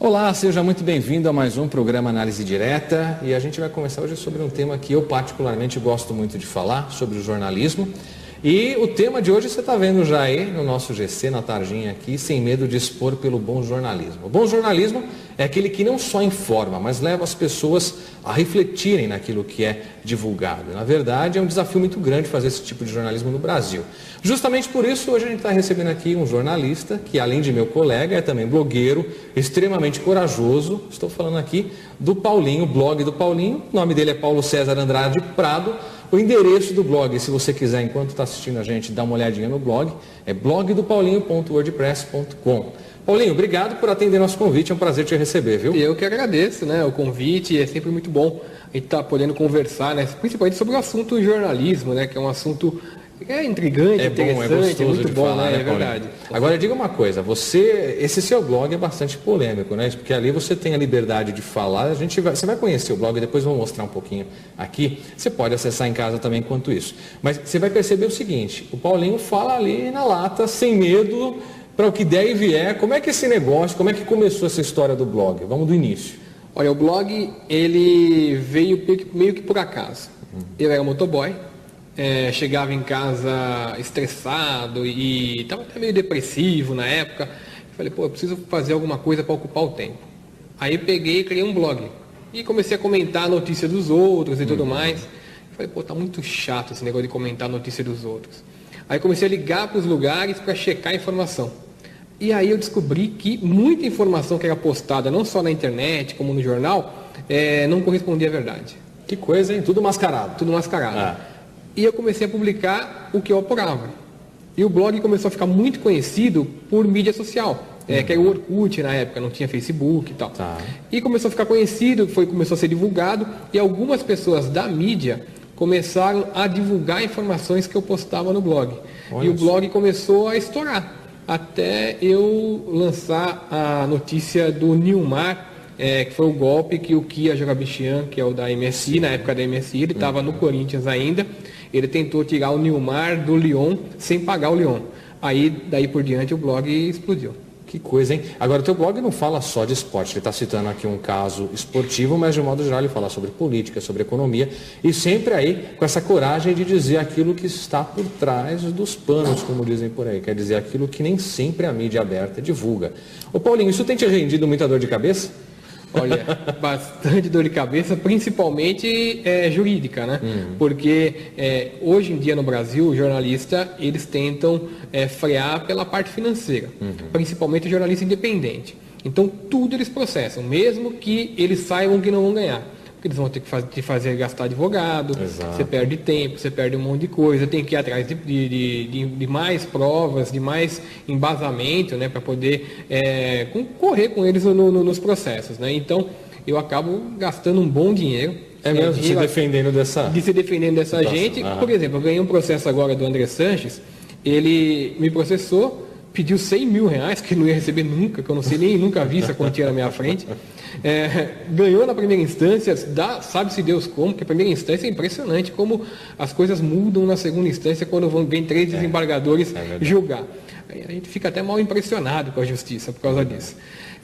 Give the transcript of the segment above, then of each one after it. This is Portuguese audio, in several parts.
Olá, seja muito bem-vindo a mais um programa Análise Direta e a gente vai conversar hoje sobre um tema que eu particularmente gosto muito de falar, sobre o jornalismo. E o tema de hoje você está vendo já aí no nosso GC, na tarjinha aqui, sem medo de expor pelo bom jornalismo. O bom jornalismo é aquele que não só informa, mas leva as pessoas a refletirem naquilo que é divulgado. Na verdade, é um desafio muito grande fazer esse tipo de jornalismo no Brasil. Justamente por isso, hoje a gente está recebendo aqui um jornalista que, além de meu colega, é também blogueiro, extremamente corajoso. Estou falando aqui do Paulinho, blog do Paulinho. O nome dele é Paulo César Andrade Prado. O endereço do blog, se você quiser, enquanto está assistindo a gente, dar uma olhadinha no blog, é blogdopaulinho.wordpress.com. Paulinho, obrigado por atender nosso convite, é um prazer te receber, viu? Eu que agradeço, né, o convite, é sempre muito bom a gente estar podendo conversar, né, principalmente sobre o assunto jornalismo, né, que é um assunto intrigante, interessante, é muito bom, falar, né, é verdade. Agora, diga uma coisa, esse seu blog é bastante polêmico, né, porque ali você tem a liberdade de falar, você vai conhecer o blog, depois eu vou mostrar um pouquinho aqui, você pode acessar em casa também enquanto isso. Mas você vai perceber o seguinte, o Paulinho fala ali na lata, sem medo, para o que der e vier. Como é que esse negócio, como é que começou essa história do blog? Vamos do início. Olha, o blog, ele veio meio que por acaso. Eu era motoboy, chegava em casa estressado e estava até meio depressivo na época. Falei, eu preciso fazer alguma coisa para ocupar o tempo. Aí peguei e criei um blog. E comecei a comentar a notícia dos outros e tudo mais. Falei, tá muito chato esse negócio de comentar a notícia dos outros. Aí comecei a ligar para os lugares para checar a informação. E aí eu descobri que muita informação que era postada, não só na internet, como no jornal, não correspondia à verdade. Que coisa, hein? Tudo mascarado. Tudo mascarado. E eu comecei a publicar o que eu apurava. E o blog começou a ficar muito conhecido por mídia social. Que era o Orkut na época, não tinha Facebook e tal. E começou a ficar conhecido, começou a ser divulgado, e algumas pessoas da mídia começaram a divulgar informações que eu postava no blog. Olha, e o blog começou a estourar, até eu lançar a notícia do Nilmar, que foi o golpe que o Kia Jogabichian, que é o da MSI, na época da MSI, ele estava no Corinthians ainda, ele tentou tirar o Nilmar do Lyon sem pagar o Lyon. Aí, daí por diante, o blog explodiu. Que coisa, hein? Agora, o teu blog não fala só de esporte, ele está citando aqui um caso esportivo, mas de um modo geral ele fala sobre política, sobre economia, e sempre aí com essa coragem de dizer aquilo que está por trás dos panos, como dizem por aí, quer dizer, aquilo que nem sempre a mídia aberta divulga. Ô Paulinho, isso tem te rendido muita dor de cabeça? Olha, bastante dor de cabeça, principalmente jurídica, né? Porque hoje em dia no Brasil, o jornalista, eles tentam frear pela parte financeira, principalmente o jornalista independente. Então, tudo eles processam, mesmo que eles saibam que não vão ganhar. Porque eles vão ter que te fazer gastar advogado, você perde tempo, você perde um monte de coisa, tem que ir atrás de mais provas, de mais embasamento, né, para poder concorrer com eles nos processos, né? Então, eu acabo gastando um bom dinheiro. Se defendendo dessa gente. Por exemplo, eu ganhei um processo agora do André Sanches, ele me processou, pediu 100 mil reais, que não ia receber nunca, que eu não sei nem, nunca vi essa quantia na minha frente. Ganhou na primeira instância, sabe-se Deus como, porque a primeira instância é impressionante como as coisas mudam na segunda instância quando vem 3 desembargadores julgar. Aí a gente fica até mal impressionado com a justiça por causa disso.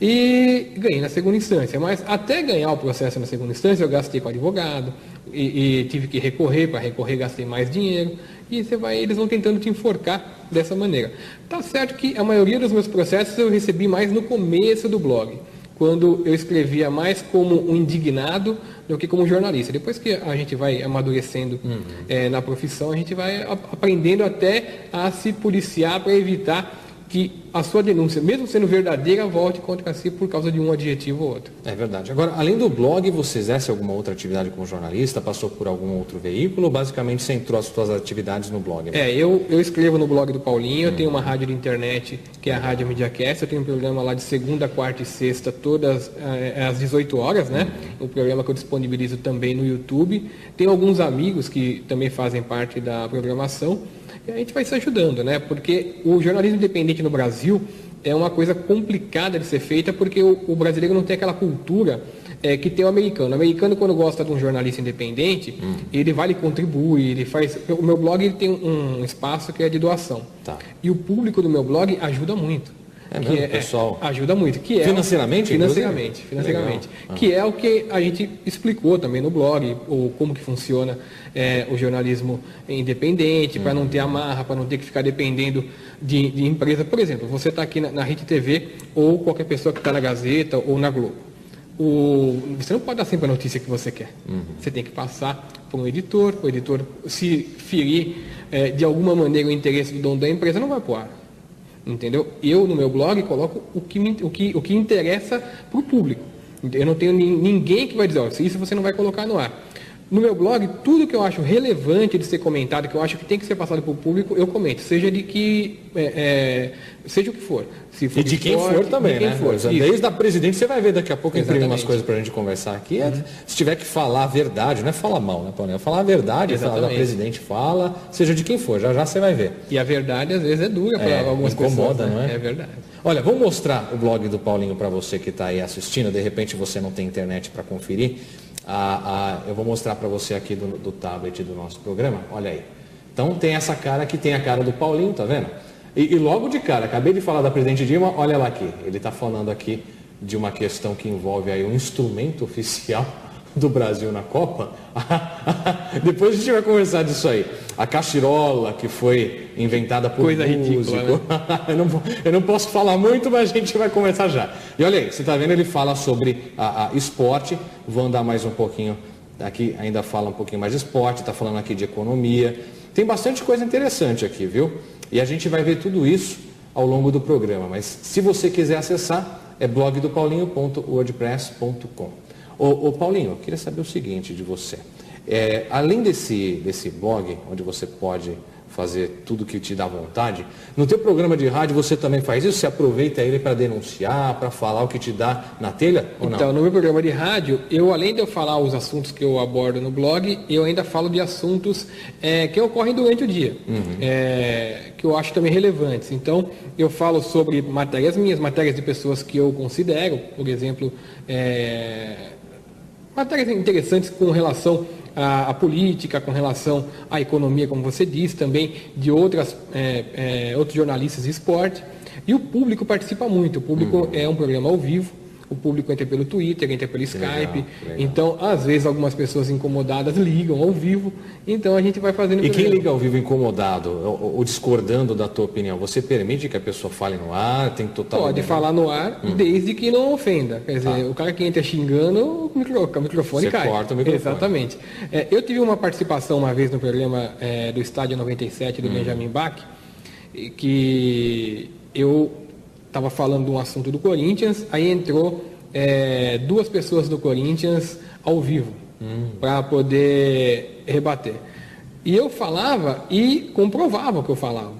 E ganhei na segunda instância, mas até ganhar o processo na segunda instância eu gastei com advogado e tive que recorrer, para recorrer gastei mais dinheiro e eles vão tentando te enforcar dessa maneira. Tá certo que a maioria dos meus processos eu recebi mais no começo do blog, quando eu escrevia mais como um indignado do que como jornalista. Depois que a gente vai amadurecendo na profissão, a gente vai aprendendo até a se policiar para evitar que a sua denúncia, mesmo sendo verdadeira, volte contra si por causa de um adjetivo ou outro. É verdade. Agora, além do blog, você exerce alguma outra atividade como jornalista? Passou por algum outro veículo? Ou basicamente centrou as suas atividades no blog? Né? Eu escrevo no blog do Paulinho, eu tenho uma rádio de internet, que é a Rádio Mediacast, eu tenho um programa lá de segunda, quarta e sexta, todas às 18 horas, né? Um programa que eu disponibilizo também no YouTube. Tenho alguns amigos que também fazem parte da programação. E a gente vai se ajudando, né? Porque o jornalismo independente no Brasil é uma coisa complicada de ser feita, porque o brasileiro não tem aquela cultura que tem o americano. O americano, quando gosta de um jornalista independente, ele vai e contribui, ele faz... O meu blog ele tem um espaço que é de doação. E o público do meu blog ajuda muito. pessoal? Ajuda muito. Financeiramente? Financeiramente. Que é o que a gente explicou também no blog, ou como que funciona o jornalismo independente, para não ter amarra, para não ter que ficar dependendo de empresa. Por exemplo, você está aqui na Rede TV, ou qualquer pessoa que está na Gazeta ou na Globo. Você não pode dar sempre a notícia que você quer. Você tem que passar por um editor, o editor, se ferir de alguma maneira o interesse do dono da empresa, não vai pro ar. Entendeu? Eu, no meu blog, coloco o que interessa para o público. Eu não tenho ninguém que vai dizer, isso você não vai colocar no ar. No meu blog, tudo que eu acho relevante de ser comentado, que eu acho que tem que ser passado para o público, eu comento. Seja de que... seja o que for. Se for e de quem for também, né? For, desde a presidente, você vai ver daqui a pouco, imprimir umas coisas para a gente conversar aqui. Se tiver que falar a verdade, não é falar mal, né, Paulinho? É falar a verdade, falar da presidente, fala, seja de quem for, já você vai ver. E a verdade, às vezes, é dura para algumas pessoas. Incomoda, não é? É verdade. Olha, vamos mostrar o blog do Paulinho para você que está aí assistindo. De repente você não tem internet para conferir. Eu vou mostrar para você aqui do tablet do nosso programa. Olha aí. Então tem essa cara aqui, tem a cara do Paulinho, tá vendo? E logo de cara, acabei de falar da presidente Dilma, olha ela aqui. Ele está falando aqui de uma questão que envolve aí um instrumento oficial do Brasil na Copa. Depois a gente vai conversar disso aí. A cachirola que foi inventada por coisa músico. Ridícula, né? Eu não posso falar muito, mas a gente vai começar já. E olha aí, você está vendo, ele fala sobre esporte. Vou andar mais um pouquinho aqui, ainda fala um pouquinho mais de esporte, está falando aqui de economia. Tem bastante coisa interessante aqui, viu? E a gente vai ver tudo isso ao longo do programa. Mas se você quiser acessar, é blogdopaulinho.wordpress.com. Ô Paulinho, eu queria saber o seguinte de você. Além desse blog, onde você pode fazer tudo que te dá vontade, no teu programa de rádio você também faz isso? Você aproveita ele para denunciar, para falar o que te dá na telha ou não? Então, no meu programa de rádio, além de eu falar os assuntos que eu abordo no blog, eu ainda falo de assuntos que ocorrem durante o dia, que eu acho também relevantes. Então, eu falo sobre matérias minhas, matérias de pessoas que eu considero, por exemplo, matérias interessantes com relação à política, com relação à economia, como você disse, também de outros jornalistas de esporte. E o público participa muito. O público é um programa ao vivo. O público entra pelo Twitter, entra pelo Skype. Legal. Então, às vezes, algumas pessoas incomodadas ligam ao vivo. Então, a gente vai fazendo... E quem liga ao vivo incomodado ou discordando da tua opinião, você permite que a pessoa fale no ar? Tem total... Pode falar no ar, desde que não ofenda. Quer dizer, o cara que entra xingando, o microfone você cai. Corta o microfone. Exatamente. Eu tive uma participação uma vez no programa do Estádio 97 do Benjamin Bach, que eu... estava falando de um assunto do Corinthians, aí entrou duas pessoas do Corinthians ao vivo para poder rebater. E eu falava e comprovava o que eu falava.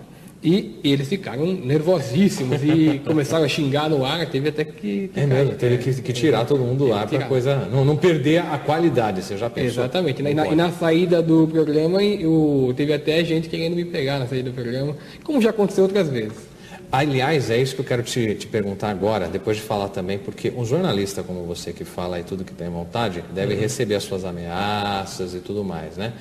E eles ficaram nervosíssimos e começaram a xingar no ar, teve até que mesmo, teve que tirar todo mundo do ar para coisa não perder a qualidade, você já pensou? Exatamente. E na saída do programa, teve até gente querendo me pegar na saída do programa, como já aconteceu outras vezes. Aliás, é isso que eu quero te perguntar agora, depois de falar também, porque um jornalista como você que fala aí tudo que tem vontade, deve receber as suas ameaças e tudo mais, né?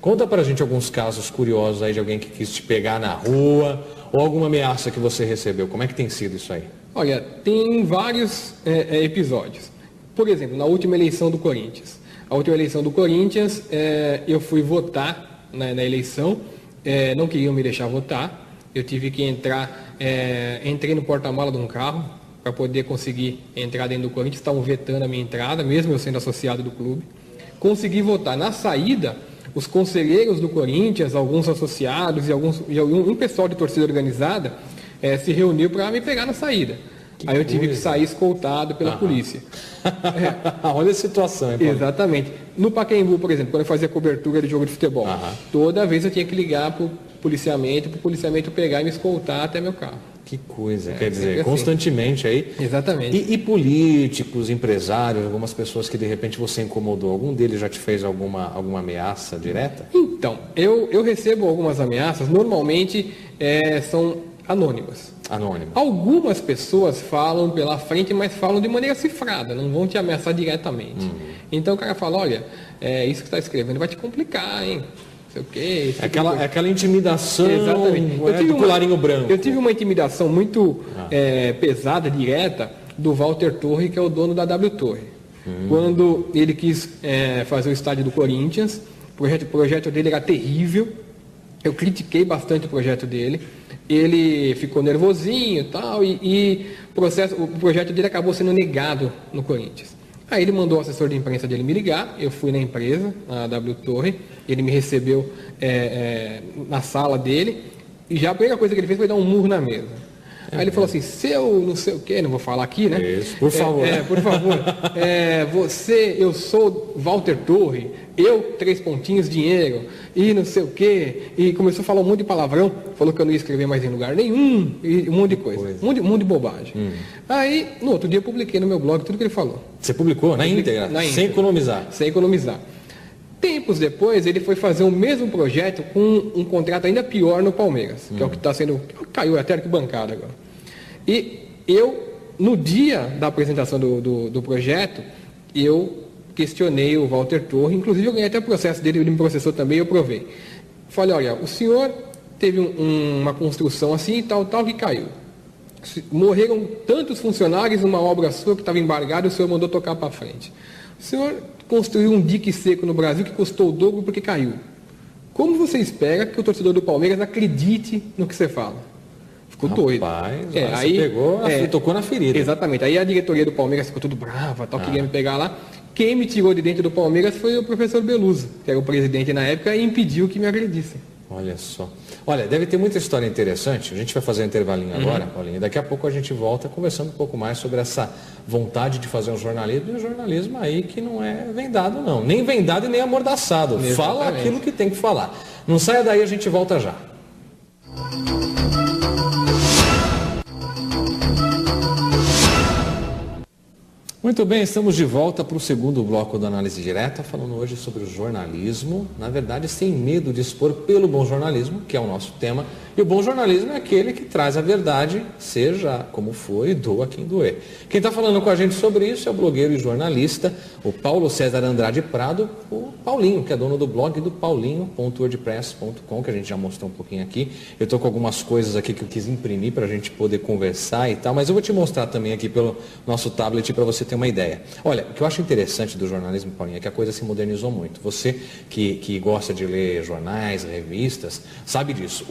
Conta pra gente alguns casos curiosos aí de alguém que quis te pegar na rua ou alguma ameaça que você recebeu. Como é que tem sido isso aí? Olha, tem vários episódios. Por exemplo, na última eleição do Corinthians. A última eleição do Corinthians, eu fui votar na eleição, não queriam me deixar votar. Eu tive que entrei no porta-mala de um carro para poder conseguir entrar dentro do Corinthians. Estavam vetando a minha entrada, mesmo eu sendo associado do clube. Consegui votar. Na saída, os conselheiros do Corinthians, alguns associados e um pessoal de torcida organizada se reuniu para me pegar na saída. Aí eu tive que sair escoltado pela polícia. Olha a situação, hein, Paulo? Exatamente. No Pacaembu, por exemplo, quando eu fazia cobertura de jogo de futebol, toda vez eu tinha que ligar para o policiamento pegar e me escoltar até meu carro. Que coisa, quer dizer, constantemente aí. Exatamente. E políticos, empresários, algumas pessoas que de repente você incomodou, algum deles já te fez alguma ameaça direta? Então, eu recebo algumas ameaças, normalmente são anônimas. Algumas pessoas falam pela frente, mas falam de maneira cifrada, não vão te ameaçar diretamente. Então o cara fala, olha, isso que está escrevendo vai te complicar, hein? sei o quê. Aquela intimidação. Exatamente. Do colarinho branco. Eu tive uma intimidação muito pesada, direta, do Walter Torre, que é o dono da W Torre. Quando ele quis fazer o estádio do Corinthians, o projeto dele era terrível. Eu critiquei bastante o projeto dele. Ele ficou nervosinho e tal, e o projeto dele acabou sendo negado no Corinthians. Aí ele mandou o assessor de imprensa dele me ligar, eu fui na empresa, na W Torre, ele me recebeu na sala dele, e já a primeira coisa que ele fez foi dar um murro na mesa. Aí ele falou assim, seu não sei o quê, não vou falar aqui, né? Isso, por favor. Por favor. Eu sou Walter Torre, eu, 3 pontinhos, dinheiro, e não sei o quê. E começou a falar um monte de palavrão, falou que eu não ia escrever mais em lugar nenhum, e um monte de coisa. Um monte de bobagem. Aí, no outro dia, eu publiquei no meu blog tudo que ele falou. Você publicou na íntegra? Sem economizar? Sem economizar. Tempos depois, ele foi fazer o mesmo projeto com um contrato ainda pior no Palmeiras, que é o que está sendo... Caiu até arquibancada agora. E eu, no dia da apresentação do projeto, eu questionei o Walter Torre, inclusive eu ganhei até o processo dele, ele me processou também, eu provei. Falei, olha, o senhor teve uma construção assim, tal, que caiu. Morreram tantos funcionários numa obra sua que estava embargada e o senhor mandou tocar para frente. O senhor construiu um dique seco no Brasil que custou o dobro porque caiu. Como você espera que o torcedor do Palmeiras acredite no que você fala? Ficou doido. Aí pegou, tocou na ferida. Exatamente. Aí a diretoria do Palmeiras ficou tudo brava, queria me pegar lá. Quem me tirou de dentro do Palmeiras foi o professor Beluso, que era o presidente na época, e impediu que me agredissem. Olha só. Olha, deve ter muita história interessante. A gente vai fazer um intervalinho agora, Paulinho. Daqui a pouco a gente volta conversando um pouco mais sobre essa vontade de fazer um jornalismo. E um jornalismo aí que não é vendado, não. Nem vendado e nem amordaçado. Exatamente. Fala aquilo que tem que falar. Não saia daí, a gente volta já. Muito bem, estamos de volta para o segundo bloco da Análise Direta, falando hoje sobre o jornalismo, na verdade sem medo de expor pelo bom jornalismo, que é o nosso tema, e o bom jornalismo é aquele que traz a verdade, seja como for e doa quem doer. Quem está falando com a gente sobre isso é o blogueiro e jornalista, o Paulo César Andrade Prado, o Paulinho, que é dono do blog do paulinho.wordpress.com, que a gente já mostrou um pouquinho aqui. Eu estou com algumas coisas aqui que eu quis imprimir para a gente poder conversar e tal, mas eu vou te mostrar também aqui pelo nosso tablet para você ter uma ideia. Olha, o que eu acho interessante do jornalismo, Paulinho, é que a coisa se modernizou muito. Você que gosta de ler jornais, revistas, sabe disso.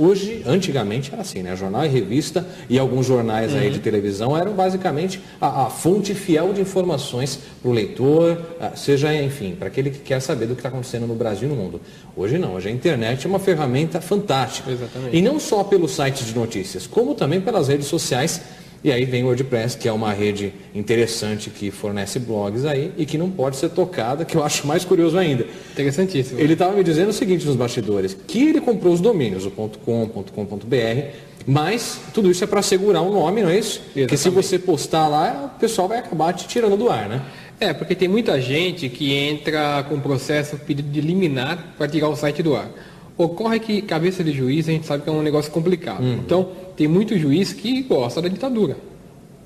Antigamente era assim, né? Jornal e revista e alguns jornais aí de televisão eram basicamente a fonte fiel de informações para o leitor, seja, enfim, para aquele que quer saber do que está acontecendo no Brasil e no mundo. Hoje não, hoje a internet é uma ferramenta fantástica. Exatamente. E não só pelos sites de notícias, como também pelas redes sociais. E aí vem o WordPress, que é uma rede interessante que fornece blogs aí e que não pode ser tocada, que eu acho mais curioso ainda. Interessantíssimo. Ele estava me dizendo o seguinte nos bastidores, que ele comprou os domínios, o .com, .com.br, mas tudo isso é para segurar o nome, não é isso? Exatamente. Porque se você postar lá, o pessoal vai acabar te tirando do ar, né? Porque tem muita gente que entra com processo pedido de liminar para tirar o site do ar. Ocorre que cabeça de juiz a gente sabe que é um negócio complicado. Então, tem muito juiz que gosta da ditadura.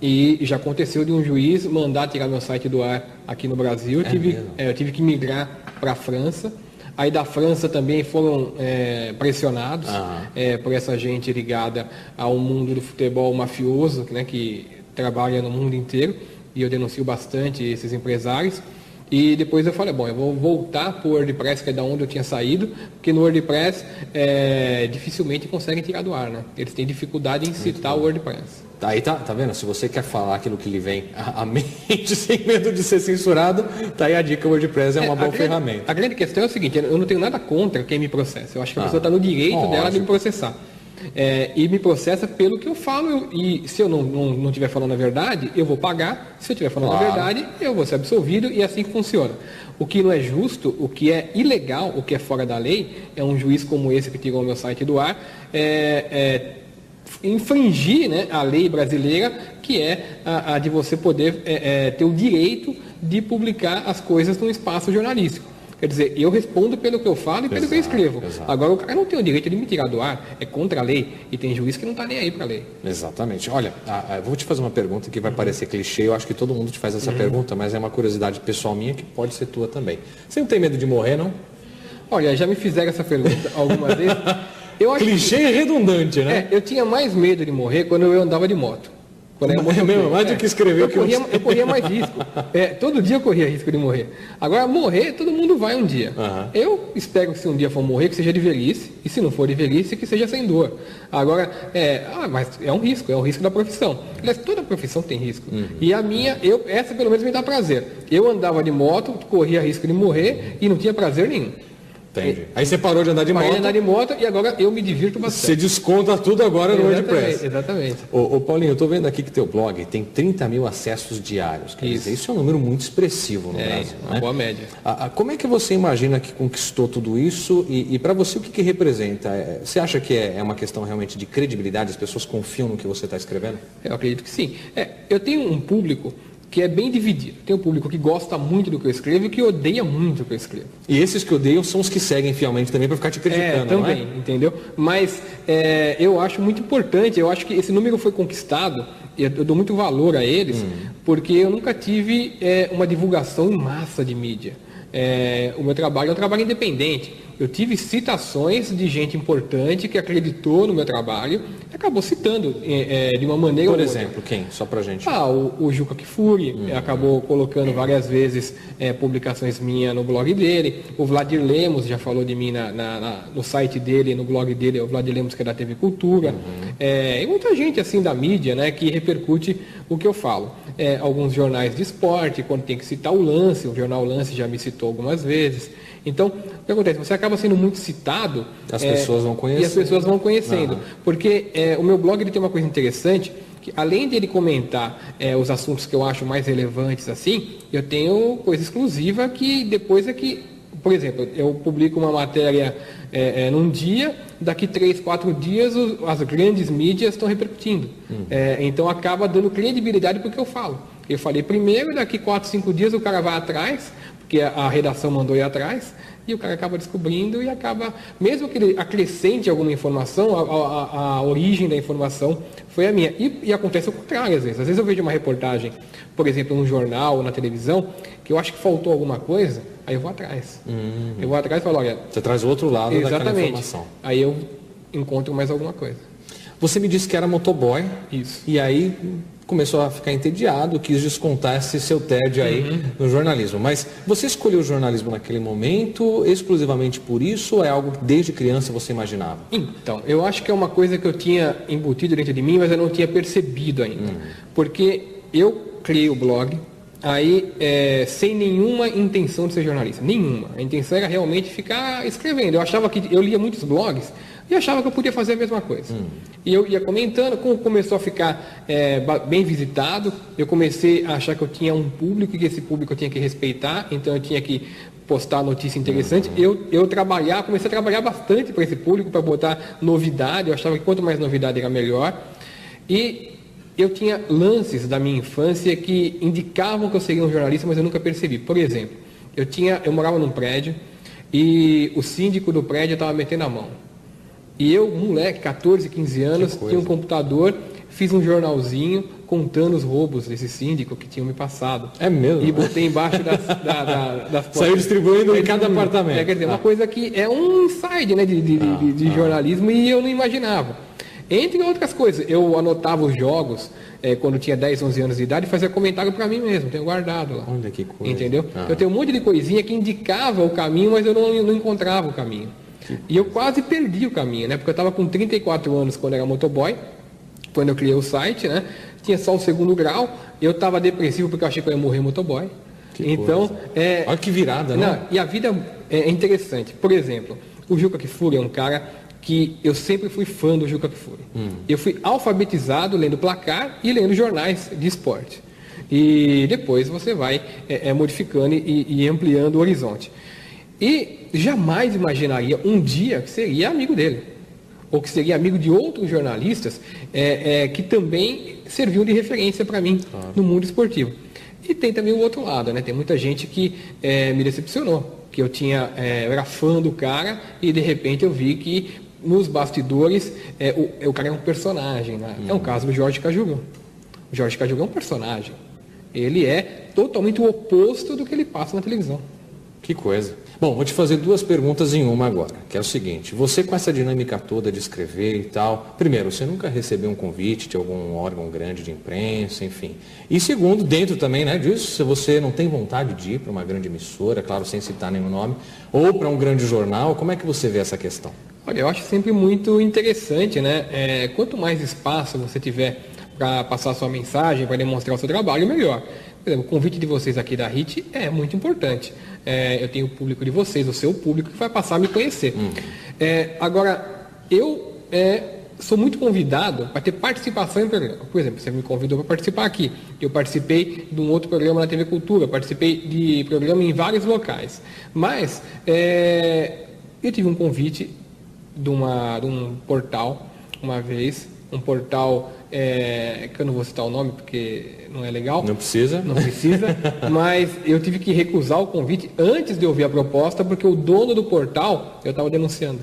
E já aconteceu de um juiz mandar tirar meu site do ar aqui no Brasil. Eu tive que migrar para a França. Aí da França também foram pressionados por essa gente ligada ao mundo do futebol mafioso, né, que trabalha no mundo inteiro. E eu denuncio bastante esses empresários. E depois eu falei, eu vou voltar para o WordPress, que é da onde eu tinha saído, porque no WordPress dificilmente conseguem tirar do ar, né? Eles têm dificuldade em citar o WordPress. Aí tá vendo? Se você quer falar aquilo que lhe vem à mente sem medo de ser censurado, tá aí a dica, o WordPress é uma boa ferramenta. A grande questão é o seguinte, eu não tenho nada contra quem me processa. Eu acho que a pessoa está no direito dela de me processar. E me processa pelo que eu falo, e se eu não estiver falando a verdade, eu vou pagar. Se eu estiver falando a verdade, eu vou ser absolvido, e assim que funciona. O que não é justo, o que é ilegal, o que é fora da lei, é um juiz como esse que tirou o meu site do ar, infringir, né, a lei brasileira, que é a de você poder ter o direito de publicar as coisas no espaço jornalístico. Quer dizer, eu respondo pelo que eu falo e pelo que eu escrevo. Exato. Agora, o cara não tem o direito de me tirar do ar, é contra a lei, e tem juiz que não está nem aí para a lei. Exatamente. Olha, eu vou te fazer uma pergunta que vai parecer clichê, eu acho que todo mundo te faz essa pergunta, mas é uma curiosidade pessoal minha que pode ser tua também. Você não tem medo de morrer, não? Olha, já me fizeram essa pergunta algumas vezes. Eu acho clichê e redundante, né? eu tinha mais medo de morrer quando eu andava de moto. Mais do que escrever. Eu corria mais risco. Todo dia eu corria risco de morrer. Agora, morrer, todo mundo vai um dia. Eu espero que se um dia for morrer, que seja de velhice. E se não for de velhice, que seja sem dor. Agora, mas é um risco da profissão. Aliás, toda profissão tem risco. E a minha, essa pelo menos me dá prazer. Eu andava de moto, corria risco de morrer e não tinha prazer nenhum. Entendi. Aí você parou de andar de moto. Parei de andar de moto e agora eu me divirto bastante. Você desconta tudo agora no WordPress. Exatamente. Ô Paulinho, eu estou vendo aqui que teu blog tem 30 mil acessos diários. Quer dizer, isso é um número muito expressivo no Brasil. Uma boa média. Como é que você imagina que conquistou tudo isso? E para você, o que representa? Você acha que é uma questão realmente de credibilidade? As pessoas confiam no que você está escrevendo? Eu acredito que sim. Eu tenho um público que é bem dividido. Tem um público que gosta muito do que eu escrevo e que odeia muito o que eu escrevo. E esses que odeiam são os que seguem fielmente também para ficar te criticando, também, não é? Entendeu? Mas eu acho muito importante, eu acho que esse número foi conquistado, eu dou muito valor a eles, porque eu nunca tive uma divulgação em massa de mídia. O meu trabalho é um trabalho independente. Eu tive citações de gente importante que acreditou no meu trabalho e acabou citando de uma maneira ou outra. Por exemplo, quem? Só pra gente. O Juca Kfouri acabou colocando várias vezes publicações minhas no blog dele. O Vladir Lemos já falou de mim no site dele, no blog dele, o Vladir Lemos, que é da TV Cultura. E muita gente assim da mídia, né, que repercute o que eu falo. Alguns jornais de esporte, quando tem que citar o Lance, o jornal Lance já me citou algumas vezes. Então, o que acontece? Você acaba sendo muito citado. As pessoas vão conhecendo. E as pessoas vão conhecendo. Porque o meu blog ele tem uma coisa interessante, que além de ele comentar os assuntos que eu acho mais relevantes, assim, eu tenho coisa exclusiva que depois por exemplo, eu publico uma matéria num dia, daqui 3, 4 dias as grandes mídias estão repercutindo. Então acaba dando credibilidade para o que eu falo. Eu falei primeiro, daqui 4, 5 dias o cara vai atrás, porque a redação mandou ir atrás, e o cara acaba descobrindo e acaba, mesmo que ele acrescente alguma informação, a origem da informação foi a minha. E acontece o contrário às vezes. Às vezes eu vejo uma reportagem, por exemplo, num jornal ou na televisão, que eu acho que faltou alguma coisa, aí eu vou atrás. Eu vou atrás e falo, olha... Você traz o outro lado daquela informação. Aí eu encontro mais alguma coisa. Você me disse que era motoboy. Isso. E aí começou a ficar entediado, quis descontar esse seu tédio aí no jornalismo. Mas você escolheu o jornalismo naquele momento exclusivamente por isso ou é algo que desde criança você imaginava? Então, eu acho que é uma coisa que eu tinha embutido dentro de mim, mas eu não tinha percebido ainda. Porque eu criei o blog, aí sem nenhuma intenção de ser jornalista. Nenhuma. A intenção era realmente ficar escrevendo. Eu achava que eu lia muitos blogs e achava que eu podia fazer a mesma coisa. E eu ia comentando, como começou a ficar bem visitado, eu comecei a achar que eu tinha um público e que esse público eu tinha que respeitar, então eu tinha que postar notícia interessante. Eu comecei a trabalhar bastante para esse público, para botar novidade, eu achava que quanto mais novidade era melhor. E eu tinha lances da minha infância que indicavam que eu seria um jornalista, mas eu nunca percebi. Por exemplo, eu morava num prédio e o síndico do prédio estava metendo a mão. E eu, moleque, 14, 15 anos, tinha um computador, fiz um jornalzinho contando os roubos desse síndico que tinham me passado. É mesmo? E botei embaixo das portas. Saiu distribuindo em cada apartamento. Quer dizer, uma coisa que é um inside, né, de jornalismo e eu não imaginava. Entre outras coisas, eu anotava os jogos quando tinha 10, 11 anos de idade e fazia comentário para mim mesmo, tenho guardado lá. Olha que coisa. Entendeu? Eu tenho um monte de coisinha que indicava o caminho, mas eu não encontrava o caminho. E eu quase perdi o caminho, né? Porque eu estava com 34 anos quando era motoboy, quando eu criei o site, né? Tinha só o 2º grau, eu estava depressivo porque eu achei que eu ia morrer motoboy. Então, olha que virada, né? E a vida é interessante. Por exemplo, o Juca Kfouri é um cara que eu sempre fui fã do Juca Kfouri. Eu fui alfabetizado lendo Placar e lendo jornais de esporte. E depois você vai modificando e ampliando o horizonte. E jamais imaginaria um dia que seria amigo dele, ou que seria amigo de outros jornalistas que também serviam de referência para mim no mundo esportivo. E tem também o outro lado, né? Tem muita gente que me decepcionou, que eu era fã do cara e de repente eu vi que nos bastidores o cara é um personagem, né? É um caso do Jorge Cajuru. O Jorge Cajuru é um personagem. Ele é totalmente o oposto do que ele passa na televisão. Que coisa. Bom, vou te fazer duas perguntas em uma agora, que é o seguinte, você com essa dinâmica toda de escrever e tal, primeiro, você nunca recebeu um convite de algum órgão grande de imprensa, enfim. E segundo, dentro também, né, disso, se você não tem vontade de ir para uma grande emissora, claro, sem citar nenhum nome, ou para um grande jornal, como é que você vê essa questão? Olha, eu acho sempre muito interessante, né? Quanto mais espaço você tiver para passar a sua mensagem, para demonstrar o seu trabalho, melhor. Por exemplo, o convite de vocês aqui da HIT é muito importante. Eu tenho o público de vocês, o seu público, que vai passar a me conhecer. Agora, eu sou muito convidado para ter participação em programa. Por exemplo, você me convidou para participar aqui. Eu participei de um outro programa na TV Cultura, participei de programa em vários locais. Mas eu tive um convite de um portal, uma vez, um portal que eu não vou citar o nome porque não é legal. Não precisa. Não precisa, mas eu tive que recusar o convite antes de ouvir a proposta, porque o dono do portal eu estava denunciando.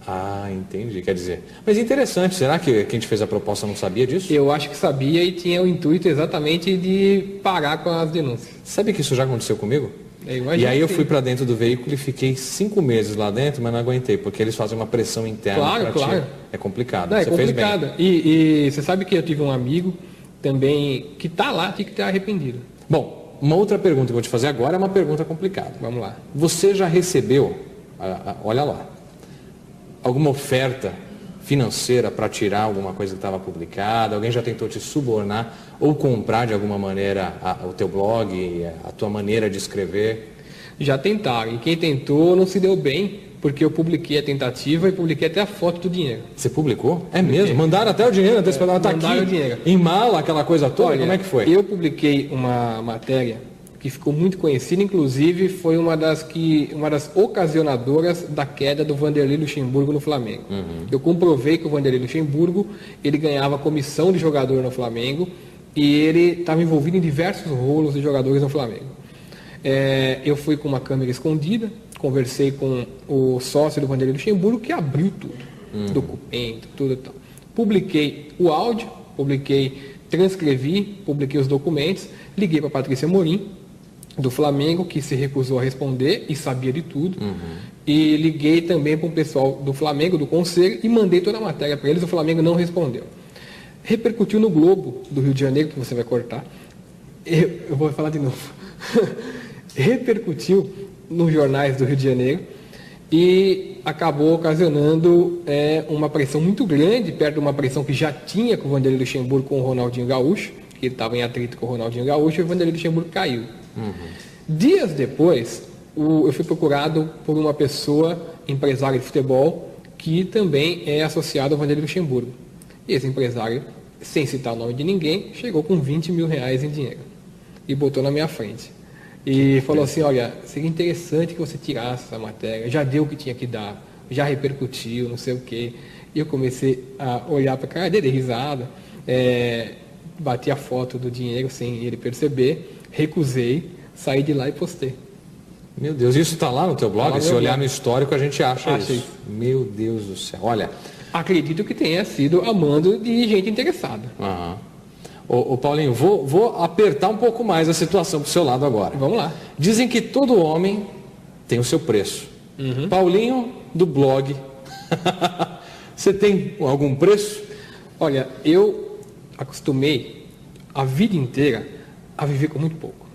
Ah, entendi. Quer dizer, mas interessante, será que quem te fez a proposta não sabia disso? Eu acho que sabia e tinha o intuito exatamente de parar com as denúncias. Sabe que isso já aconteceu comigo? E aí eu fui para dentro do veículo e fiquei 5 meses lá dentro, mas não aguentei, porque eles fazem uma pressão interna. Claro. É complicado. Não, você complicado. fez bem. E você sabe que eu tive um amigo também que está lá, tinha que estar arrependido. Bom, uma outra pergunta que eu vou te fazer agora é uma pergunta complicada. Vamos lá. Você já recebeu, olha lá, alguma oferta financeira para tirar alguma coisa que estava publicada? Alguém já tentou te subornar ou comprar de alguma maneira o teu blog, a tua maneira de escrever? Já tentaram. E quem tentou não se deu bem, porque eu publiquei a tentativa e publiquei até a foto do dinheiro. Você publicou? É mesmo? Mandaram até o dinheiro, antecipadamente, tá aqui, o dinheiro. Em mala, aquela coisa toda? Olha, como é que foi? Eu publiquei uma matéria que ficou muito conhecida, inclusive foi uma das ocasionadoras da queda do Vanderlei Luxemburgo no Flamengo. Eu comprovei que o Vanderlei Luxemburgo, ele ganhava comissão de jogador no Flamengo e ele estava envolvido em diversos rolos de jogadores no Flamengo. Eu fui com uma câmera escondida, conversei com o sócio do Vanderlei Luxemburgo, que abriu tudo, documento, tudo e tal. Publiquei o áudio, transcrevi, publiquei os documentos, liguei para a Patrícia Morim, do Flamengo, que se recusou a responder e sabia de tudo. E liguei também para o pessoal do Flamengo, do Conselho, e mandei toda a matéria para eles, o Flamengo não respondeu. Repercutiu no Globo do Rio de Janeiro, que você vai cortar. Eu vou falar de novo. Repercutiu nos jornais do Rio de Janeiro e acabou ocasionando uma pressão muito grande, perto de uma pressão que já tinha com o Vanderlei Luxemburgo com o Ronaldinho Gaúcho, que ele estava em atrito com o Ronaldinho Gaúcho, e o Vanderlei Luxemburgo caiu. Dias depois, eu fui procurado por uma pessoa, empresária de futebol, que também é associado ao Vanderlei Luxemburgo. E esse empresário, sem citar o nome de ninguém, chegou com 20 mil reais em dinheiro e botou na minha frente. E falou assim, olha, seria interessante que você tirasse essa matéria, já deu o que tinha que dar, já repercutiu, não sei o quê. E eu comecei a olhar para a cara dele, risada, bati a foto do dinheiro sem ele perceber, recusei, saí de lá e postei. Meu Deus, isso está lá no teu blog? Se olhar blog. No histórico a gente acha isso. Meu Deus do céu, olha... Acredito que tenha sido a mando de gente interessada. Ô Paulinho, vou apertar um pouco mais a situação para o seu lado agora. Vamos lá. Dizem que todo homem tem o seu preço. Paulinho, do blog, você tem algum preço? Olha, eu acostumei a vida inteira a viver com muito pouco.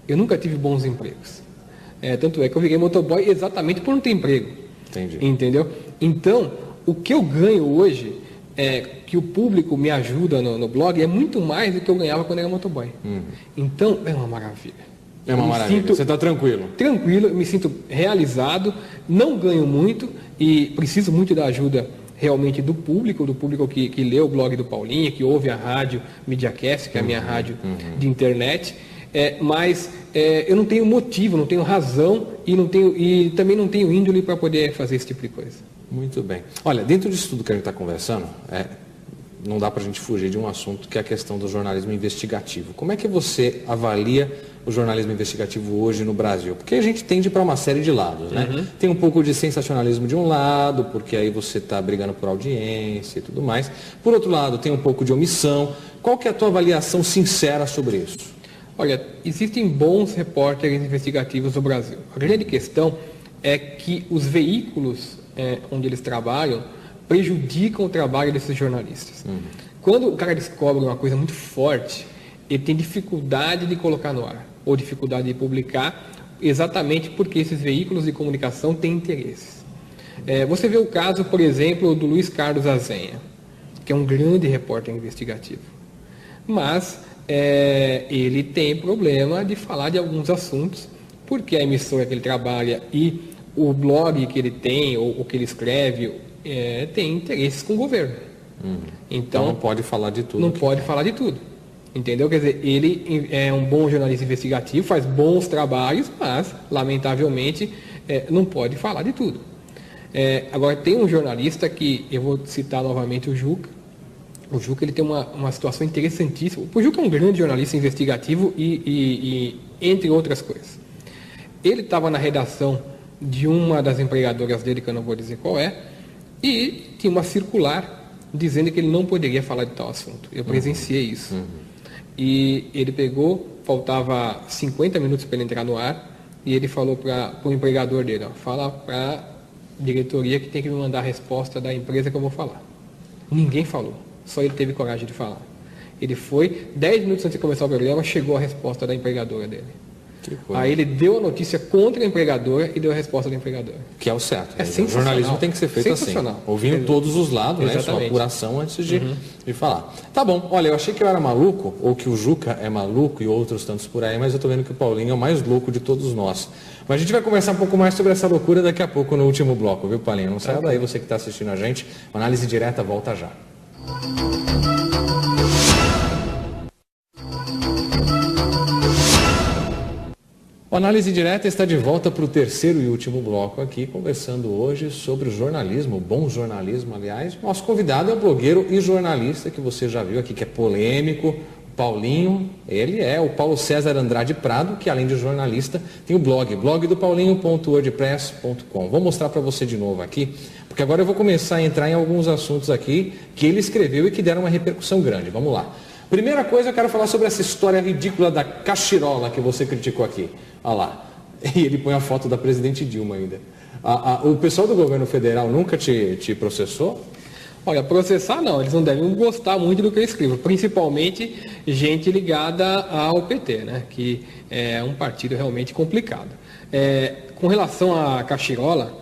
Eu nunca tive bons empregos. Tanto é que eu virei motoboy exatamente por não ter emprego. Entendi. Entendeu? Então, o que eu ganho hoje, que o público me ajuda no blog, é muito mais do que eu ganhava quando era motoboy. Então, é uma maravilha. É uma maravilha. Você está tranquilo? Tranquilo, eu me sinto realizado, não ganho muito e preciso muito da ajuda realmente do público que lê o blog do Paulinho, que ouve a rádio MediaCast, que é a minha rádio de internet. Mas eu não tenho motivo, não tenho razão e também não tenho índole para poder fazer esse tipo de coisa. Muito bem. Olha, dentro disso tudo que a gente está conversando, não dá para a gente fugir de um assunto que é a questão do jornalismo investigativo. Como é que você avalia o jornalismo investigativo hoje no Brasil? Porque a gente tende para uma série de lados, né? Tem um pouco de sensacionalismo de um lado, porque aí você está brigando por audiência e tudo mais. Por outro lado, tem um pouco de omissão. Qual que é a tua avaliação sincera sobre isso? Olha, existem bons repórteres investigativos no Brasil. A grande questão é que os veículos onde eles trabalham prejudicam o trabalho desses jornalistas. Quando o cara descobre uma coisa muito forte, ele tem dificuldade de colocar no ar, ou dificuldade de publicar, exatamente porque esses veículos de comunicação têm interesses. Você vê o caso, por exemplo, do Luiz Carlos Azenha, que é um grande repórter investigativo. Mas ele tem problema de falar de alguns assuntos, porque a emissora que ele trabalha e o blog que ele tem, ou que ele escreve, tem interesses com o governo. Então não pode falar de tudo. Não pode falar de tudo. Entendeu? Quer dizer, ele é um bom jornalista investigativo, faz bons trabalhos, mas, lamentavelmente, não pode falar de tudo. Agora, tem um jornalista que, eu vou citar novamente o Juca. O Juca ele tem uma situação interessantíssima. O Juca é um grande jornalista investigativo e entre outras coisas. Ele estava na redação de uma das empregadoras dele, que eu não vou dizer qual é, e tinha uma circular dizendo que ele não poderia falar de tal assunto. Eu presenciei isso. E ele pegou, faltava 50 minutos para ele entrar no ar, e ele falou para o empregador dele, fala para a diretoria que tem que me mandar a resposta da empresa que eu vou falar. Ninguém falou. Só ele teve coragem de falar. Ele foi, 10 minutos antes de começar o programa, chegou a resposta da empregadora dele. Aí ele deu a notícia contra a empregadora e deu a resposta da empregadora. Que é o certo. O jornalismo tem que ser feito assim. Ouvindo todos os lados, né? Sua apuração antes de falar. Tá bom, olha, eu achei que eu era maluco, ou que o Juca é maluco e outros tantos por aí, mas eu tô vendo que o Paulinho é o mais louco de todos nós. Mas a gente vai conversar um pouco mais sobre essa loucura daqui a pouco no último bloco, viu, Paulinho? Não saia daí, você que está assistindo a gente. Análise Direta volta já. O Análise Direta está de volta para o terceiro e último bloco aqui, conversando hoje sobre o jornalismo, o bom jornalismo, aliás. Nosso convidado é o blogueiro e jornalista, que você já viu aqui, que é polêmico, Paulinho. Ele é o Paulo César Andrade Prado, que além de jornalista, tem o blog do paulinho.wordpress.com. Vou mostrar para você de novo aqui, porque agora eu vou começar a entrar em alguns assuntos aqui que ele escreveu e que deram uma repercussão grande. Vamos lá. Primeira coisa, eu quero falar sobre essa história ridícula da cachirola que você criticou aqui. Olha lá. E ele põe a foto da presidente Dilma ainda. O pessoal do governo federal nunca te processou? Olha, processar não, eles não devem gostar muito do que eu escrevo, principalmente gente ligada ao PT, né? Que é um partido realmente complicado. Com relação à cachirola,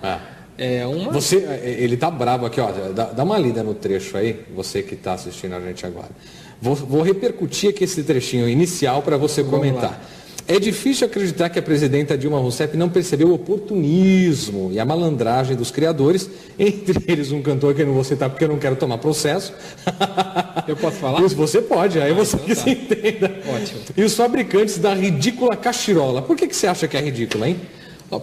ele tá bravo aqui, ó. Dá uma lida no trecho aí, você que está assistindo a gente agora. Vou repercutir aqui esse trechinho inicial para você comentar. É difícil acreditar que a presidenta Dilma Rousseff não percebeu o oportunismo e a malandragem dos criadores, entre eles um cantor que eu não vou citar porque eu não quero tomar processo. Eu posso falar? Você pode, aí você que se entenda. Ótimo. E os fabricantes da ridícula cachirola. Por que você acha que é ridícula, hein?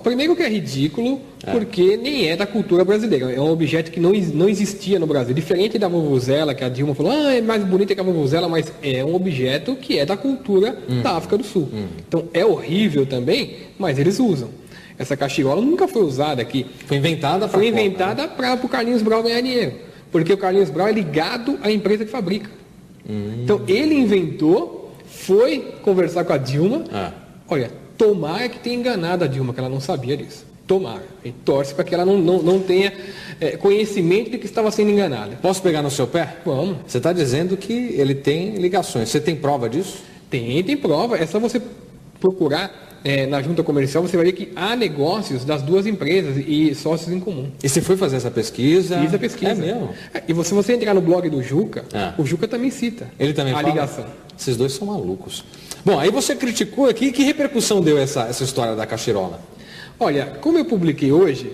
Primeiro que é ridículo, porque nem é da cultura brasileira. É um objeto que não existia no Brasil. Diferente da vuvuzela, que a Dilma falou, é mais bonita que a vuvuzela, mas é um objeto que é da cultura da África do Sul. Então é horrível também, mas eles usam. Essa cachirola nunca foi usada aqui. Foi inventada para o Carlinhos Brau ganhar dinheiro. Porque o Carlinhos Brau é ligado à empresa que fabrica. Então ele inventou, foi conversar com a Dilma. Olha, tomara que tenha enganado a Dilma, que ela não sabia disso. Tomara. E torce para que ela não tenha conhecimento de que estava sendo enganada. Posso pegar no seu pé? Vamos. Você está dizendo que ele tem ligações. Você tem prova disso? Tem prova. É só você procurar na junta comercial, você vai ver que há negócios das duas empresas e sócios em comum. E você foi fazer essa pesquisa? Fiz a pesquisa. É mesmo? E se você entrar no blog do Juca, o Juca também cita ele também a ligação. Esses dois são malucos. Bom, aí você criticou aqui, que repercussão deu essa história da cachirola? Olha, como eu publiquei hoje,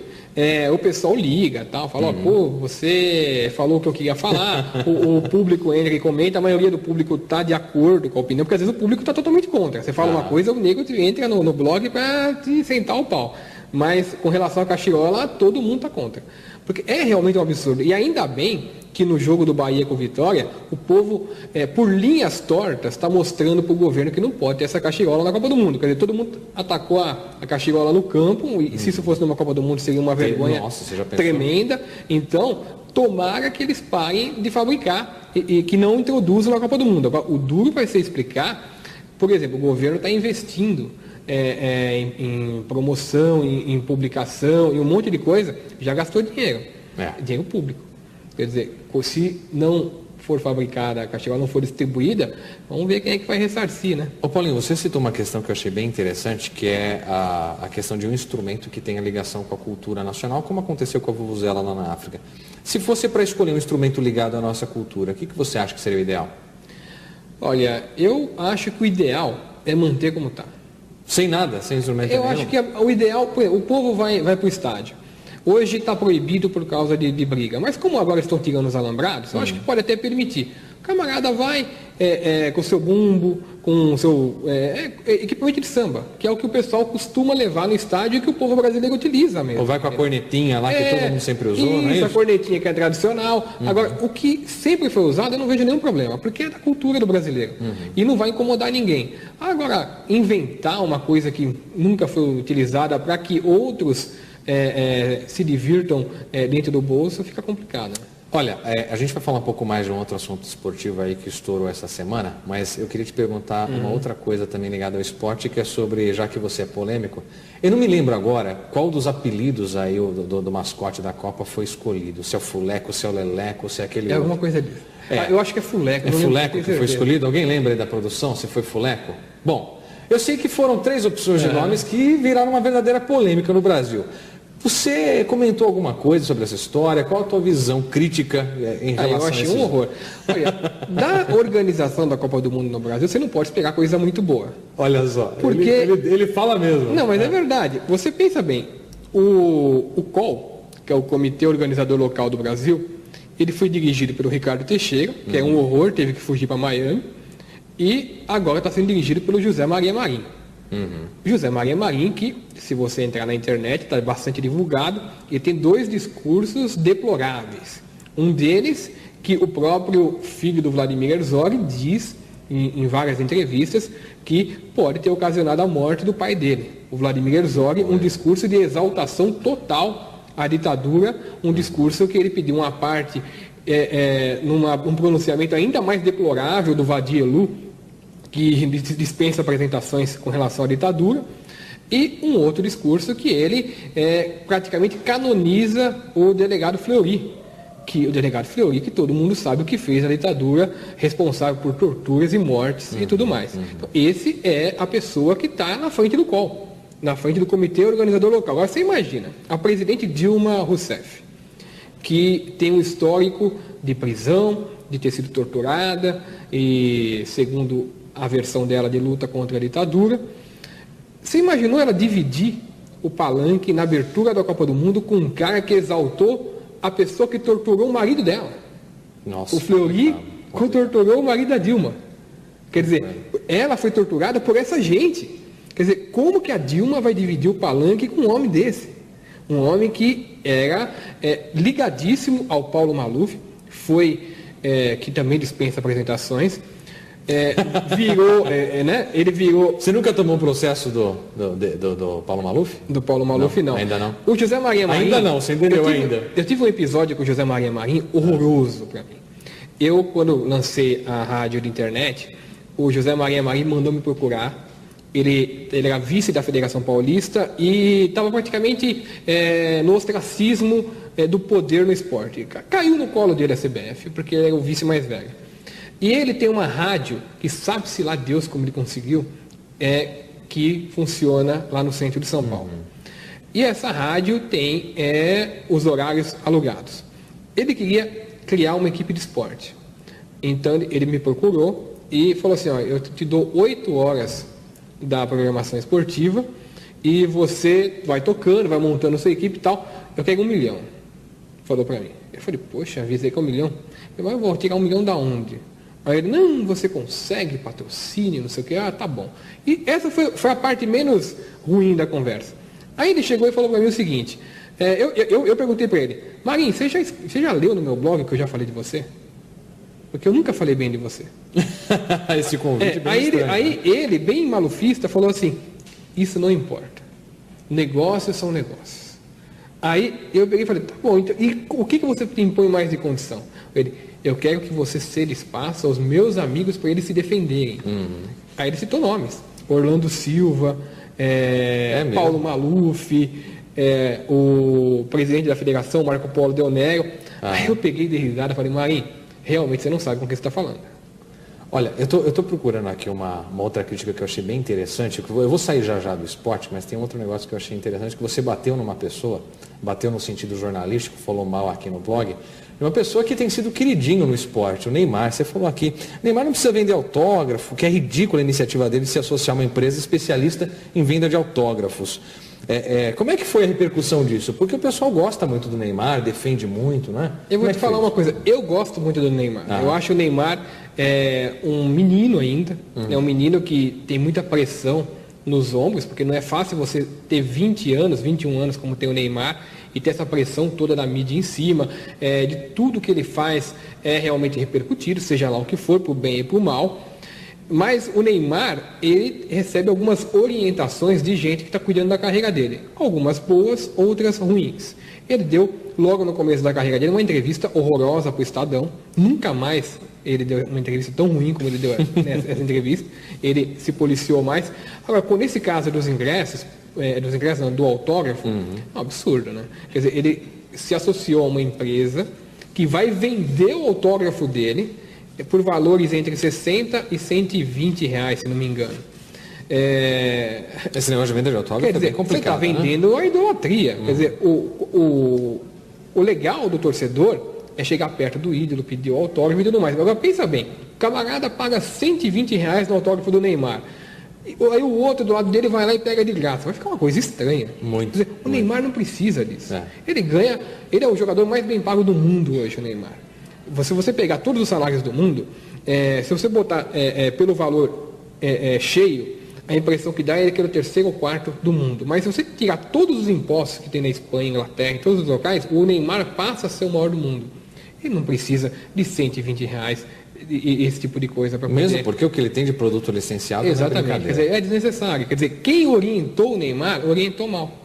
o pessoal liga, tal, fala, pô, você falou o que eu queria falar, o público entra e comenta, a maioria do público está de acordo com a opinião, porque às vezes o público está totalmente contra. Você fala uma coisa, o nego entra no blog para te sentar o pau. Mas com relação à cachirola, todo mundo está contra. Porque é realmente um absurdo. E ainda bem que no jogo do Bahia com Vitória, o povo, por linhas tortas, está mostrando para o governo que não pode ter essa cachirola na Copa do Mundo. Quer dizer, todo mundo atacou a cachirola no campo, e se isso fosse numa Copa do Mundo seria uma vergonha tremenda. Então, tomara que eles parem de fabricar e que não introduzam na Copa do Mundo. O duro vai ser explicar Por exemplo, o governo está investindo em promoção, em publicação, em um monte de coisa, já gastou dinheiro, dinheiro público. Quer dizer, se não for fabricada, a castigola não for distribuída, vamos ver quem é que vai ressarcir, né? Ô Paulinho, você citou uma questão que eu achei bem interessante, que é a questão de um instrumento que tenha ligação com a cultura nacional, como aconteceu com a vuvuzela lá na África. Se fosse para escolher um instrumento ligado à nossa cultura, o que você acha que seria o ideal? Olha, eu acho que o ideal é manter como está. Sem nada, sem instrumento nenhum? Eu acho que o ideal, o povo vai para o estádio. Hoje está proibido por causa de briga, mas como agora estão tirando os alambrados, eu acho que pode até permitir. O camarada vai com o seu bumbo, com o seu equipamento de samba, que é o que o pessoal costuma levar no estádio e que o povo brasileiro utiliza mesmo. Ou vai com a cornetinha lá que todo mundo sempre usou, isso, não é isso? A cornetinha que é tradicional. Agora, o que sempre foi usado, eu não vejo nenhum problema, porque é da cultura do brasileiro. E não vai incomodar ninguém. Agora, inventar uma coisa que nunca foi utilizada para que outros se divirtam dentro do bolso, fica complicado. Olha, a gente vai falar um pouco mais de um outro assunto esportivo aí que estourou essa semana, mas eu queria te perguntar uma outra coisa também ligada ao esporte, que é sobre, já que você é polêmico, eu não me lembro agora qual dos apelidos aí do mascote da Copa foi escolhido, se é o Fuleco, se é o Leleco, se é aquele alguma coisa disso. Eu acho que é Fuleco. É Fuleco que foi escolhido? Alguém lembra aí da produção, se foi Fuleco? Bom, eu sei que foram 3 opções de nomes que viraram uma verdadeira polêmica no Brasil. Você comentou alguma coisa sobre essa história? Qual a tua visão crítica em relação a isso? Eu achei um horror. Olha, da organização da Copa do Mundo no Brasil, você não pode esperar coisa muito boa. Olha só, porque ele fala mesmo. Não, mas é verdade. Você pensa bem, o COL, que é o Comitê Organizador Local do Brasil, ele foi dirigido pelo Ricardo Teixeira, que é um horror, teve que fugir para Miami, e agora está sendo dirigido pelo José Maria Marim. José Maria Marim, que, se você entrar na internet, está bastante divulgado, ele tem 2 discursos deploráveis. Um deles, que o próprio filho do Vladimir Herzog diz, em várias entrevistas, que pode ter ocasionado a morte do pai dele, o Vladimir Herzog, um discurso de exaltação total à ditadura, um discurso que ele pediu uma parte, um pronunciamento ainda mais deplorável do Vadi Elu, que dispensa apresentações com relação à ditadura, e um outro discurso que ele praticamente canoniza o delegado Fleury, que todo mundo sabe o que fez a ditadura, responsável por torturas e mortes e tudo mais. Então, esse é a pessoa que está na frente do COL, na frente do Comitê Organizador Local. Agora você imagina, a presidente Dilma Rousseff, que tem um histórico de prisão, de ter sido torturada, e segundo a versão dela de luta contra a ditadura. Você imaginou ela dividir o palanque na abertura da Copa do Mundo com um cara que exaltou a pessoa que torturou o marido dela? Nossa, o Fleury torturou o marido da Dilma. Quer dizer, ela foi torturada por essa gente. Quer dizer, como que a Dilma vai dividir o palanque com um homem desse? Um homem que era ligadíssimo ao Paulo Maluf, que também dispensa apresentações, ele virou... Você nunca tomou um processo do Paulo Maluf? Do Paulo Maluf, não. Ainda não? O José Maria Marim... Ainda não, você entendeu ainda. Eu tive um episódio com o José Maria Marim horroroso para mim. Eu, quando lancei a rádio de internet, o José Maria Marim mandou me procurar. Ele era vice da Federação Paulista e estava praticamente no ostracismo do poder no esporte. Caiu no colo dele a CBF, porque ele era o vice mais velho. E ele tem uma rádio, que sabe-se lá Deus como ele conseguiu, que funciona lá no centro de São Paulo. E essa rádio tem os horários alugados. Ele queria criar uma equipe de esporte. Então ele me procurou e falou assim, eu te dou 8 horas da programação esportiva e você vai tocando, vai montando sua equipe e tal. Eu quero 1 milhão. Falou para mim. Eu falei, poxa, avisei que é 1 milhão. Eu vou tirar 1 milhão da onde? Aí ele, não, você consegue patrocínio, não sei o que, tá bom. E essa foi a parte menos ruim da conversa. Aí ele chegou e falou para mim o seguinte, eu perguntei para ele, Marim, você já leu no meu blog que eu já falei de você? Porque eu nunca falei bem de você. Esse convite aí ele, bem malufista, falou assim, isso não importa. Negócios são negócios. Aí eu peguei e falei, tá bom, então, e o que você impõe mais de condição? Ele, eu quero que você ceda espaço aos meus amigos para eles se defenderem. Aí ele citou nomes. Orlando Silva, Paulo Maluf, o presidente da federação, Marco Polo Deonero. Aí eu peguei de risada e falei, Marinho, realmente você não sabe com quem você está falando. Olha, eu tô procurando aqui uma outra crítica que eu achei bem interessante. Eu vou sair já do esporte, mas tem outro negócio que eu achei interessante, que você bateu numa pessoa, bateu no sentido jornalístico, falou mal aqui no blog, uma pessoa que tem sido queridinho no esporte, o Neymar. Você falou aqui, Neymar não precisa vender autógrafo, que é ridícula a iniciativa dele de se associar a uma empresa especialista em venda de autógrafos. Como é que foi a repercussão disso? Porque o pessoal gosta muito do Neymar, defende muito, né? Eu vou te falar uma coisa, eu gosto muito do Neymar. Eu acho o Neymar um menino ainda, é um menino que tem muita pressão nos ombros, porque não é fácil você ter 20 anos, 21 anos como tem o Neymar, e ter essa pressão toda da mídia em cima, de tudo que ele faz é realmente repercutido, seja lá o que for, para o bem e para o mal. Mas o Neymar, ele recebe algumas orientações de gente que está cuidando da carreira dele. Algumas boas, outras ruins. Ele deu, logo no começo da carreira dele, uma entrevista horrorosa para o Estadão. Nunca mais ele deu uma entrevista tão ruim como ele deu essa entrevista. Ele se policiou mais. Agora, nesse caso dos ingressos não, do autógrafo, é um absurdo, né? Quer dizer, ele se associou a uma empresa que vai vender o autógrafo dele por valores entre 60 e 120 reais, se não me engano. Esse negócio de venda de autógrafo é bem complicado. Você está vendendo a idolatria. Quer dizer, o legal do torcedor é chegar perto do ídolo, pedir o autógrafo e tudo mais. Agora pensa bem, o camarada paga 120 reais no autógrafo do Neymar. Aí o outro do lado dele vai lá e pega de graça. Vai ficar uma coisa estranha. Muito. Quer dizer, o Neymar não precisa disso. Ele é o jogador mais bem pago do mundo hoje, o Neymar. Se você pegar todos os salários do mundo, se você botar pelo valor cheio, a impressão que dá é que ele é o terceiro ou quarto do mundo. Mas se você tirar todos os impostos que tem na Espanha, Inglaterra, em todos os locais, o Neymar passa a ser o maior do mundo. Ele não precisa de 120 reais e esse tipo de coisa para poder... Mesmo porque o que ele tem de produto licenciado Exatamente, quer dizer, é desnecessário. Quer dizer, quem orientou o Neymar, orientou mal.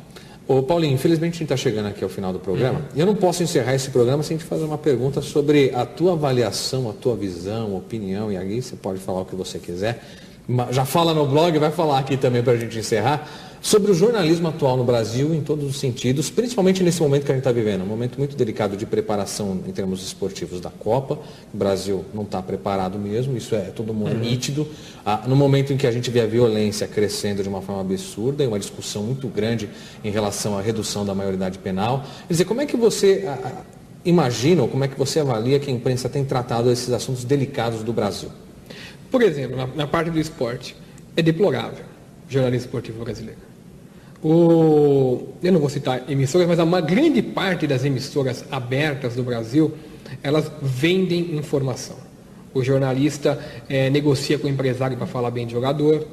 Ô Paulinho, infelizmente a gente está chegando aqui ao final do programa. E eu não posso encerrar esse programa sem te fazer uma pergunta sobre a tua avaliação, a tua visão, opinião, e aí você pode falar o que você quiser. Já fala no blog, vai falar aqui também para a gente encerrar, sobre o jornalismo atual no Brasil em todos os sentidos, principalmente nesse momento que a gente está vivendo, um momento muito delicado de preparação em termos esportivos da Copa. O Brasil não está preparado mesmo, isso todo mundo é nítido. No momento em que a gente vê a violência crescendo de uma forma absurda e uma discussão muito grande em relação à redução da maioridade penal. Quer dizer, como é que você imagina, ou como é que você avalia que a imprensa tem tratado esses assuntos delicados do Brasil? Por exemplo, na parte do esporte, é deplorável o jornalismo esportivo brasileiro. Eu não vou citar emissoras, mas uma grande parte das emissoras abertas do Brasil, elas vendem informação. O jornalista negocia com o empresário para falar bem de jogador.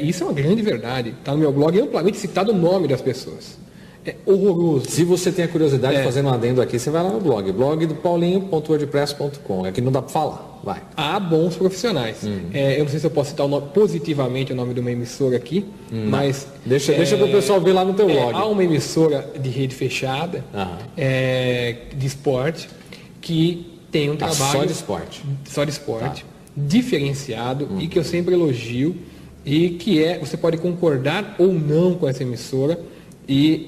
Isso é uma grande verdade. Está no meu blog, amplamente citado o nome das pessoas. É horroroso. Se você tem a curiosidade de fazer um adendo aqui, você vai lá no blog do paulinho.wordpress.com. Aqui não dá para falar. Vai. Há bons profissionais. Eu não sei se eu posso citar positivamente o nome de uma emissora aqui, mas... Deixa para o pessoal ver lá no teu blog. Há uma emissora de rede fechada, de esporte, que tem um trabalho... Só de esporte. Só de esporte. Diferenciado e que eu sempre elogio e que você pode concordar ou não com essa emissora,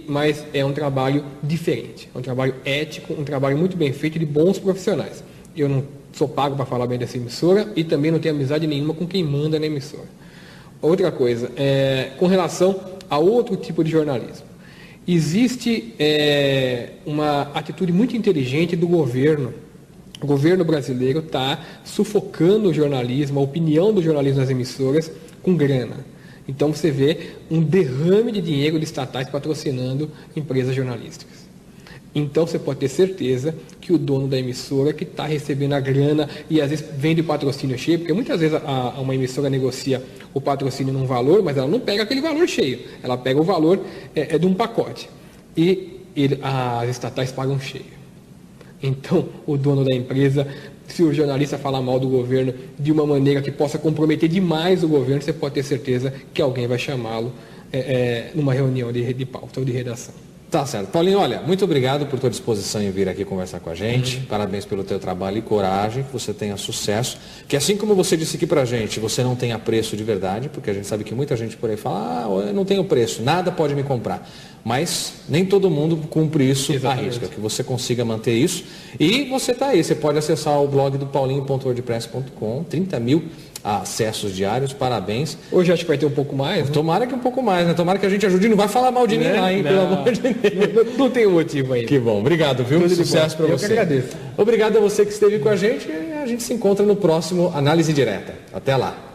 mas é um trabalho diferente, é um trabalho ético, um trabalho muito bem feito de bons profissionais. Eu não sou pago para falar bem dessa emissora e também não tenho amizade nenhuma com quem manda na emissora. Outra coisa, com relação a outro tipo de jornalismo. Existe uma atitude muito inteligente do governo. O governo brasileiro está sufocando o jornalismo, a opinião do jornalismo nas emissoras com grana. Então você vê um derrame de dinheiro de estatais patrocinando empresas jornalísticas. Então você pode ter certeza que o dono da emissora que está recebendo a grana e às vezes vende o patrocínio cheio, porque muitas vezes uma emissora negocia o patrocínio num valor, mas ela não pega aquele valor cheio, ela pega o valor de um pacote. E as estatais pagam cheio. Então o dono da empresa, se o jornalista falar mal do governo de uma maneira que possa comprometer demais o governo, você pode ter certeza que alguém vai chamá-lo numa reunião de pauta ou de redação. Tá certo. Paulinho, olha, muito obrigado por tua disposição em vir aqui conversar com a gente. Parabéns pelo teu trabalho e coragem, que você tenha sucesso. Que assim como você disse aqui pra gente, você não tenha preço de verdade, porque a gente sabe que muita gente por aí fala, eu não tenho preço, nada pode me comprar. Mas nem todo mundo cumpre isso à risca, que você consiga manter isso. E você tá aí, você pode acessar o blog do paulinho.wordpress.com, 30 mil acessos diários, parabéns. Hoje acho que vai ter um pouco mais, né? Tomara que um pouco mais, né? Tomara que a gente ajude, não vai falar mal de mim lá, hein? Pelo amor de Deus. Não tem motivo ainda. Que bom, obrigado, viu? Tudo Sucesso para você. Eu que agradeço. Obrigado a você que esteve com a gente e a gente se encontra no próximo Análise Direta. Até lá.